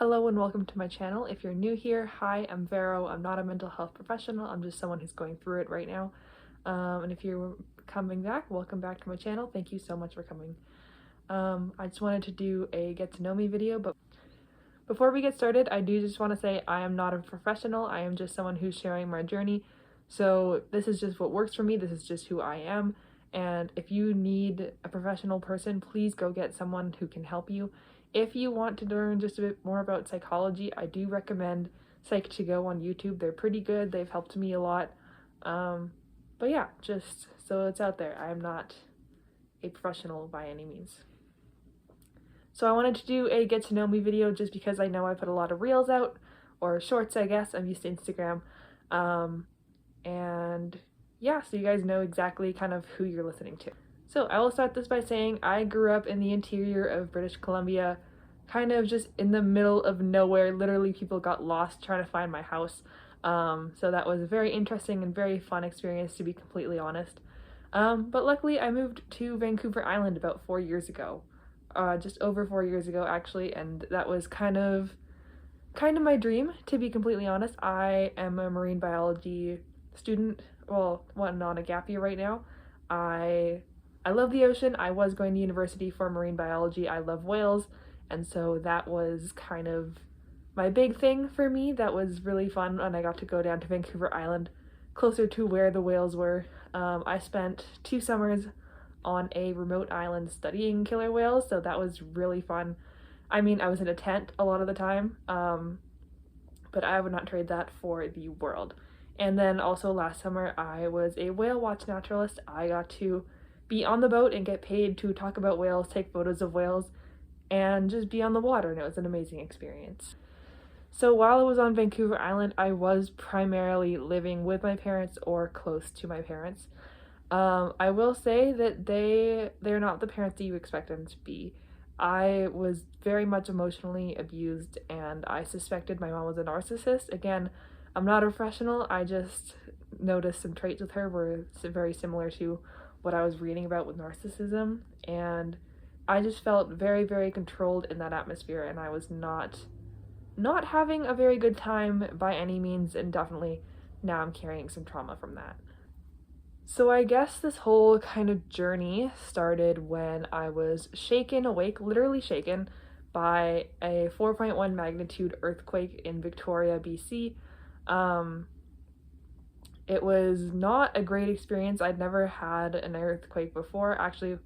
Hello and welcome to my channel. If you're new here, hi, I'm Vero. I'm not a mental health professional. I'm just someone who's going through it right now. And if you're coming back, welcome back to my channel. Thank you so much for coming. I just wanted to do a get to know me video, but before we get started, I do just want to say I am not a professional. I am just someone who's sharing my journey. So this is just what works for me. This is just who I am. And if you need a professional person, please go get someone who can help you. If you want to learn just a bit more about psychology, I do recommend Psych2Go on YouTube. They're pretty good. They've helped me a lot. But yeah, just so it's out there. I am not a professional by any means. So I wanted to do a get to know me video just because I know I put a lot of reels out, or shorts I guess. I'm used to Instagram. And yeah, so you guys know exactly kind of who you're listening to. So I will start this by saying I grew up in the interior of British Columbia, kind of just in the middle of nowhere. Literally people got lost trying to find my house. So that was a very interesting and very fun experience, to be completely honest. But luckily I moved to Vancouver Island about 4 years ago. Just over 4 years ago actually, and that was kind of my dream, to be completely honest. I am a marine biology student, well, on a gap year right now. I love the ocean. I was going to university for marine biology. I love whales, and so that was kind of my big thing for me. That was really fun, and I got to go down to Vancouver Island, closer to where the whales were. I spent 2 summers on a remote island studying killer whales, so that was really fun. I mean, I was in a tent a lot of the time, but I would not trade that for the world. And then also last summer, I was a whale watch naturalist. I got to be on the boat and get paid to talk about whales, take photos of whales, and just be on the water, and it was an amazing experience. So while I was on Vancouver Island, I was primarily living with my parents or close to my parents. I will say that they're not the parents that you expect them to be. I was very much emotionally abused, and I suspected my mom was a narcissist. Again, I'm not a professional. I just noticed some traits with her were very similar to what I was reading about with narcissism, and I just felt very, very controlled in that atmosphere, and I was not having a very good time by any means, and definitely now I'm carrying some trauma from that. So I guess this whole kind of journey started when I was shaken awake, literally shaken, by a 4.1 magnitude earthquake in Victoria, BC. It was not a great experience. I'd never had an earthquake before. Actually,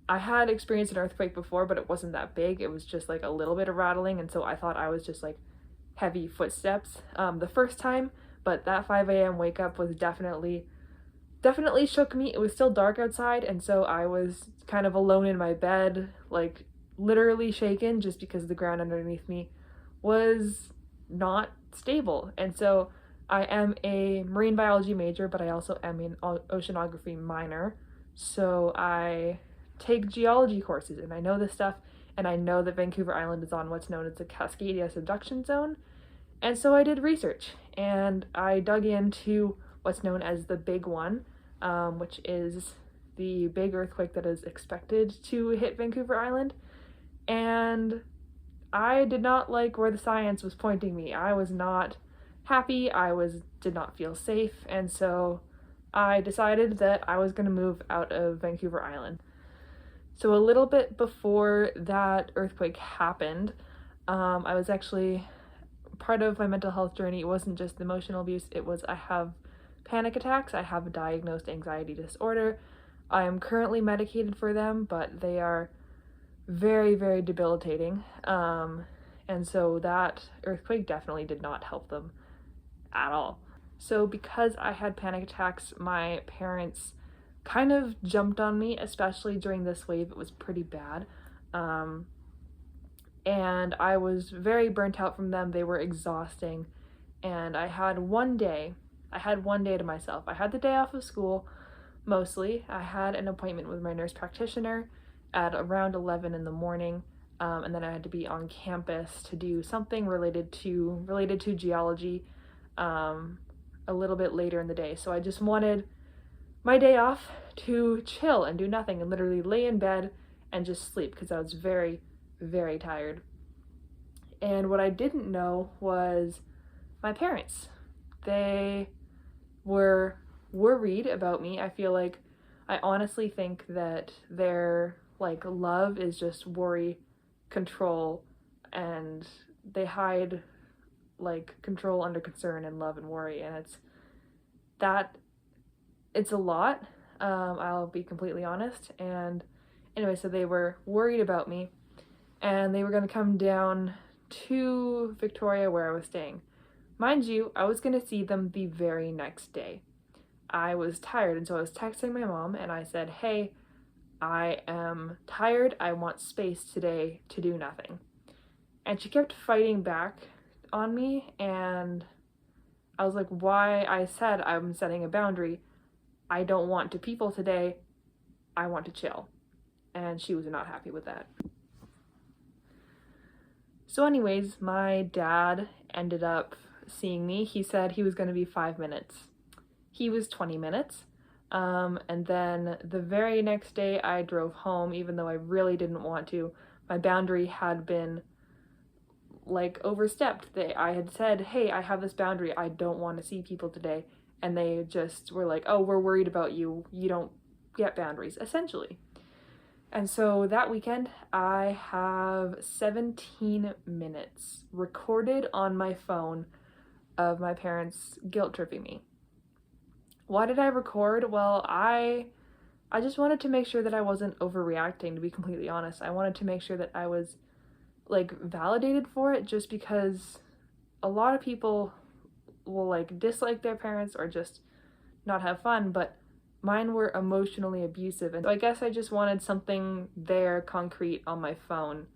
I had experienced an earthquake before, but it wasn't that big. It was just like a little bit of rattling, and so I thought I was just like heavy footsteps the first time, but that 5 a.m. wake up was definitely shook me. It was still dark outside, and so I was kind of alone in my bed, like literally shaken, just because the ground underneath me was not stable. And so I am a marine biology major, but I also am an oceanography minor, so I take geology courses, and I know this stuff, and I know that Vancouver Island is on what's known as the Cascadia subduction zone. And so I did research, and I dug into what's known as the Big One, which is the big earthquake that is expected to hit Vancouver Island. And I did not like where the science was pointing me. I was not happy. Did not feel safe, and so I decided that I was going to move out of Vancouver Island. So a little bit before that earthquake happened, I was actually part of my mental health journey. It wasn't just emotional abuse. It was I have panic attacks. I have a diagnosed anxiety disorder. I am currently medicated for them, but they are very, very debilitating. And so that earthquake definitely did not help them at all. So because I had panic attacks, my parents kind of jumped on me, especially during this wave. It was pretty bad. And I was very burnt out from them. They were exhausting. And I had one day to myself. I had the day off of school, mostly. I had an appointment with my nurse practitioner at around 11 in the morning. And then I had to be on campus to do something related to geology a little bit later in the day. So I just wanted my day off to chill and do nothing and literally lay in bed and just sleep, because I was very, very tired. And what I didn't know was my parents. They were worried about me. I honestly think that their like love is just worry, control, and they hide like control under concern and love and worry, and it's a lot. I'll be completely honest. And anyway, so they were worried about me, and they were going to come down to Victoria where I was staying. Mind you, I was going to see them the very next day. I was tired, and so I was texting my mom, and I said, hey, I am tired. I want space today to do nothing. And she kept fighting back on me, and I was like, why? I said I'm setting a boundary. I don't want to people today. I want to chill. And she was not happy with that. So anyways, my dad ended up seeing me. He said he was going to be 5 minutes. He was 20 minutes. And then the very next day I drove home, even though I really didn't want to. My boundary had been like overstepped. I had said, hey, I have this boundary. I don't want to see people today. And they just were like, oh, we're worried about you. You don't get boundaries, essentially. And so that weekend, I have 17 minutes recorded on my phone of my parents guilt tripping me. Why did I record? Well, I just wanted to make sure that I wasn't overreacting, to be completely honest. I wanted to make sure that I was like validated for it, just because a lot of people will like dislike their parents or just not have fun, but mine were emotionally abusive, and so I guess I just wanted something there concrete on my phone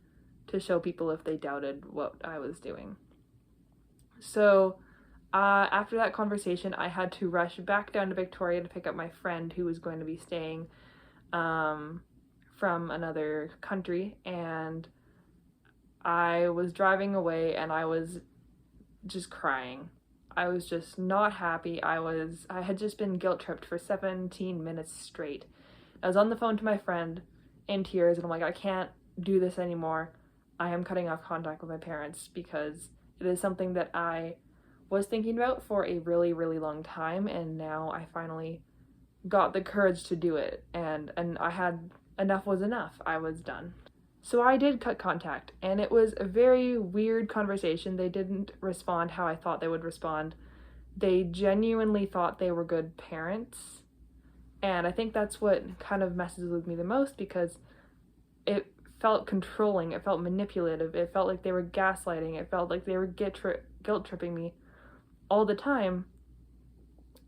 to show people if they doubted what I was doing. So after that conversation, I had to rush back down to Victoria to pick up my friend who was going to be staying from another country, and I was driving away and I was just crying. I was just not happy. I had just been guilt tripped for 17 minutes straight. I was on the phone to my friend in tears, and I'm like, I can't do this anymore. I am cutting off contact with my parents because it is something that I was thinking about for a really, really long time, and now I finally got the courage to do it, and I had enough was enough. I was done. So I did cut contact, and it was a very weird conversation. They didn't respond how I thought they would respond. They genuinely thought they were good parents, and I think that's what kind of messes with me the most, because it felt controlling, it felt manipulative, it felt like they were gaslighting, it felt like they were guilt tripping me all the time,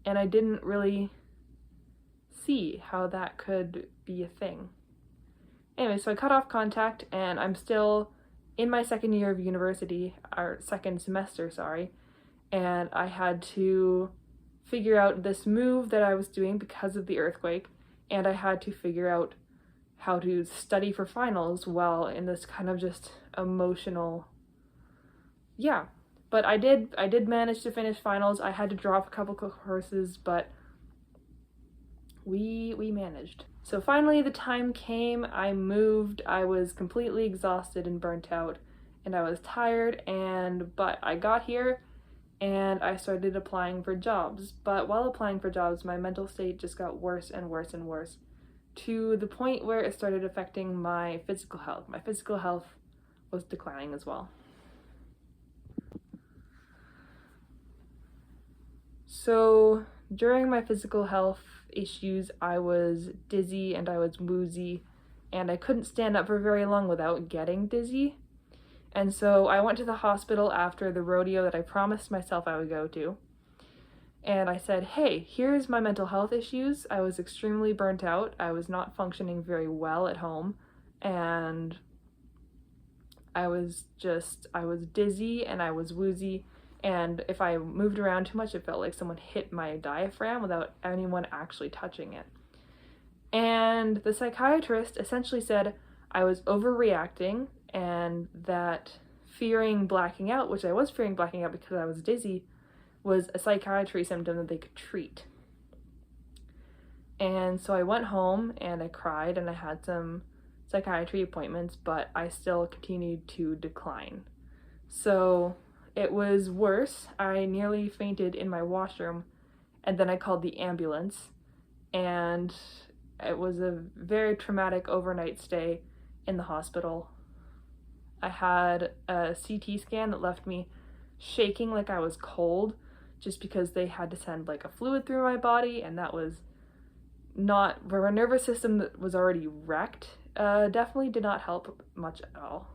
and I didn't really see how that could be a thing. Anyway, so I cut off contact, and I'm still in my second year of university, or second semester, sorry, and I had to figure out this move that I was doing because of the earthquake, and I had to figure out how to study for finals while in this kind of just emotional, yeah. But I did manage to finish finals. I had to drop a couple courses, but we managed. So finally the time came, I moved, I was completely exhausted and burnt out, and I was tired, but I got here and I started applying for jobs. But while applying for jobs, my mental state just got worse and worse and worse, to the point where it started affecting my physical health. My physical health was declining as well. So during my physical health issues, I was dizzy and I was woozy, and I couldn't stand up for very long without getting dizzy. And so I went to the hospital after the rodeo that I promised myself I would go to, and I said, hey, here's my mental health issues. I was extremely burnt out. I was not functioning very well at home, and I was dizzy and I was woozy. And if I moved around too much, it felt like someone hit my diaphragm without anyone actually touching it. And the psychiatrist essentially said I was overreacting, and that fearing blacking out, which I was fearing blacking out because I was dizzy, was a psychiatry symptom that they could treat. And so I went home and I cried and I had some psychiatry appointments, but I still continued to decline. So it was worse. I nearly fainted in my washroom, and then I called the ambulance, and it was a very traumatic overnight stay in the hospital. I had a CT scan that left me shaking like I was cold, just because they had to send like a fluid through my body, and that was not, for a nervous system that was already wrecked, definitely did not help much at all.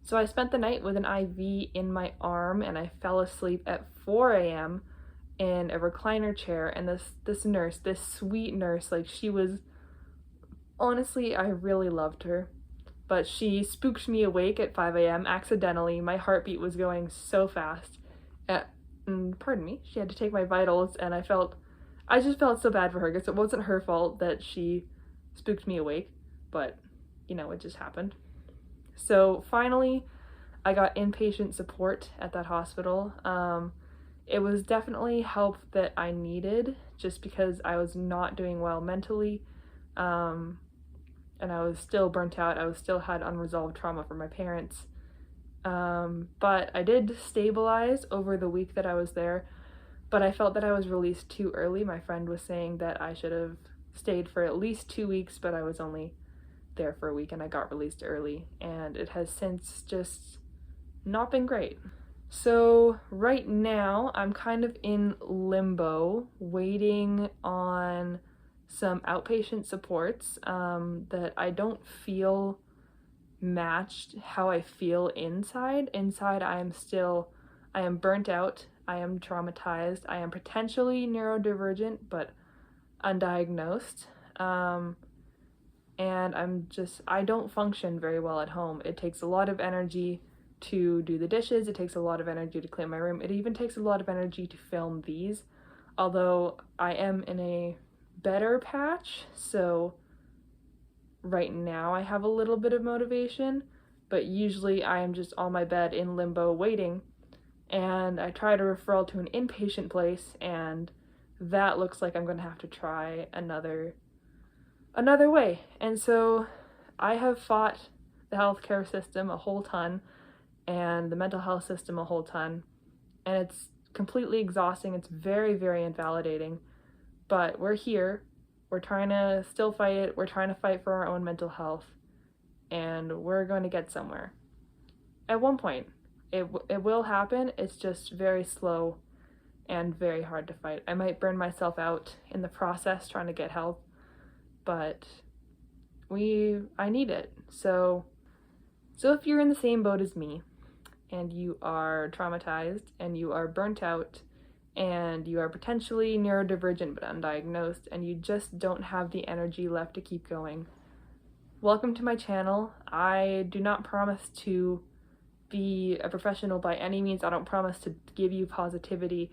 So I spent the night with an IV in my arm, and I fell asleep at 4 a.m. in a recliner chair, and this nurse, this sweet nurse, like, she was, honestly, I really loved her, but she spooked me awake at 5 a.m. accidentally. My heartbeat was going so fast. Pardon me, she had to take my vitals, and I just felt so bad for her, because it wasn't her fault that she spooked me awake, but, you know, it just happened. So finally, I got inpatient support at that hospital. It was definitely help that I needed, just because I was not doing well mentally, and I was still burnt out. I still had unresolved trauma from my parents. But I did stabilize over the week that I was there, but I felt that I was released too early. My friend was saying that I should have stayed for at least 2 weeks, but I was only there for a week and I got released early, and it has since just not been great. So right now I'm kind of in limbo, waiting on some outpatient supports that I don't feel matched how I feel inside. I am burnt out, I am traumatized, I am potentially neurodivergent but undiagnosed. And I don't function very well at home. It takes a lot of energy to do the dishes, it takes a lot of energy to clean my room, it even takes a lot of energy to film these, although I am in a better patch, so right now I have a little bit of motivation, but usually I am just on my bed in limbo waiting, and I tried a referral to an inpatient place, and that looks like I'm going to have to try another way. And so I have fought the healthcare system a whole ton and the mental health system a whole ton, and it's completely exhausting. It's very, very invalidating, but we're here. We're trying to still fight it. We're trying to fight for our own mental health, and we're going to get somewhere. At one point, it will happen. It's just very slow and very hard to fight. I might burn myself out in the process trying to get help, but I need it. So if you're in the same boat as me, and you are traumatized, and you are burnt out, and you are potentially neurodivergent but undiagnosed, and you just don't have the energy left to keep going, welcome to my channel. I do not promise to be a professional by any means. I don't promise to give you positivity,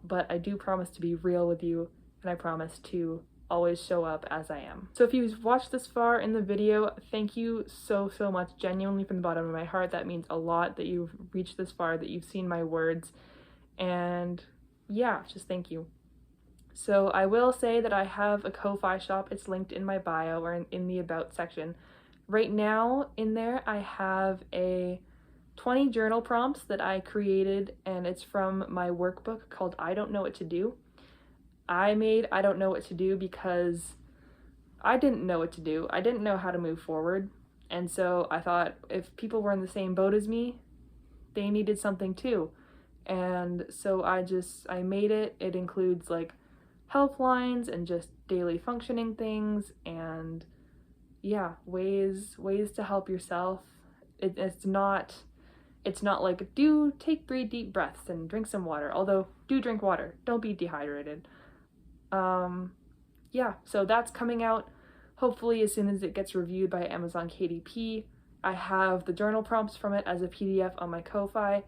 but I do promise to be real with you, and I promise to always show up as I am. So if you've watched this far in the video, thank you so much, genuinely from the bottom of my heart. That means a lot that you've reached this far, that you've seen my words, and yeah, just thank you. So I will say that I have a Ko-Fi shop. It's linked in my bio or in the about section. Right now in there I have a 20 journal prompts that I created, and it's from my workbook called I Don't Know What to Do. I don't know what to do because I didn't know what to do. I didn't know how to move forward. And so I thought if people were in the same boat as me, they needed something too. And so I made it. It includes like helplines and just daily functioning things, and yeah, ways to help yourself. It's not like take 3 deep breaths and drink some water, although do drink water. Don't be dehydrated. Yeah, so that's coming out hopefully as soon as it gets reviewed by Amazon KDP. I have the journal prompts from it as a PDF on my Ko-Fi,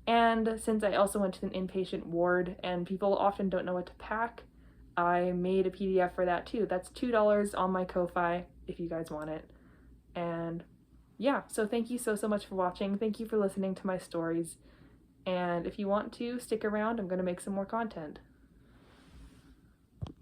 and since I also went to an inpatient ward and people often don't know what to pack, I made a PDF for that too. That's $2 on my Ko-Fi if you guys want it. And yeah, so thank you so much for watching. Thank you for listening to my stories, and if you want to stick around, I'm going to make some more content.